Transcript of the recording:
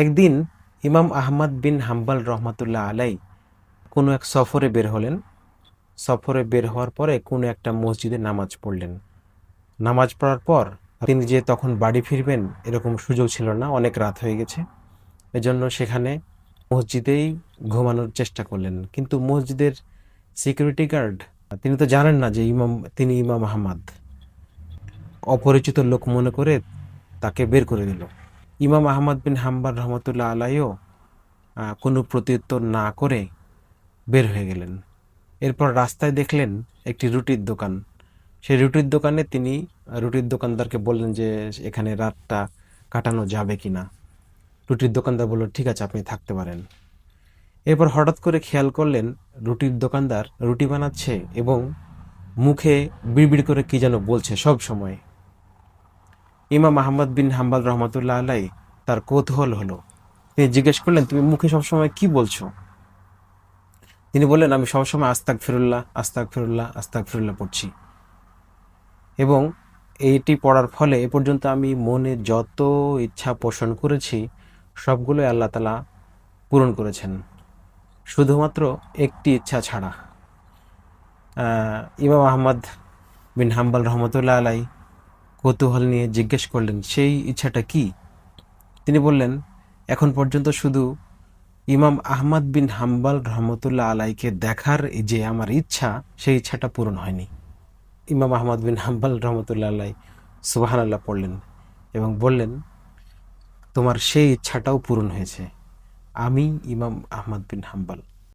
একদিন ইমাম আহমদ বিন হাম্বল রহমতুল্লাহ আলাই কোনো এক সফরে বের হলেন। সফরে বের হওয়ার পরে কোনো একটা মসজিদে নামাজ পড়লেন। নামাজ পড়ার পর তিনি যে তখন বাড়ি ফিরবেন এরকম সুযোগ ছিল না, অনেক রাত হয়ে গেছে। এজন্য সেখানে মসজিদেই ঘুমানোর চেষ্টা করলেন। কিন্তু মসজিদের সিকিউরিটি গার্ড, তিনি তো জানেন না যে তিনি ইমাম আহমদ। অপরিচিত লোক মনে করে তাকে বের করে দিল। ইমাম আহমদ বিন হাম্বল রহমতুল্লাহ আলাইও কোনো প্রত্যুত্তর না করে বের হয়ে গেলেন। এরপর রাস্তায় দেখলেন একটি রুটির দোকান। সেই রুটির দোকানে তিনি রুটির দোকানদারকে বললেন যে এখানে রাতটা কাটানো যাবে কিনা। রুটির দোকানদার বলল, ঠিক আছে, আপনি থাকতে পারেন। এরপর হঠাৎ করে খেয়াল করলেন রুটির দোকানদার রুটি বানাচ্ছে এবং মুখে বিড়বিড় করে কি যেন বলছে সব সময়। ইমাম আহমদ বিন হাম্বল রহমতুল্লাহ আলাই তার কৌতূহল হলো। তিনি জিজ্ঞেস করলেন, তুমি মুখে সবসময় কি বলছো? তিনি বললেন, আমি সবসময় আস্তাক ফিরুল্লাহ আস্তাক ফিরুল্লাহ আস্তাক ফিরুল্লাহ পড়ছি, এবং এইটি পড়ার ফলে এ পর্যন্ত আমি মনে যত ইচ্ছা পোষণ করেছি সবগুলোই আল্লাহ তাআলা পূরণ করেছেন, শুধুমাত্র একটি ইচ্ছা ছাড়া। ইমাম আহমদ বিন হাম্বল রহমতুল্লাহ আলাই কৌতূহল নিয়ে জিজ্ঞেস করলেন, সেই ইচ্ছাটা কি? তিনি বললেন, এখন পর্যন্ত শুধু ইমাম আহমদ বিন হাম্বল রহমতুল্লাহ আলাইকে দেখার যে আমার ইচ্ছা, সেই ইচ্ছাটা পূরণ হয়নি। ইমাম আহমদ বিন হাম্বল রহমতুল্লাহ আলাই সুবহানাল্লাহ পড়লেন এবং বললেন, তোমার সেই ইচ্ছাটাও পূরণ হয়েছে। আমি ইমাম আহমদ বিন হাম্বল।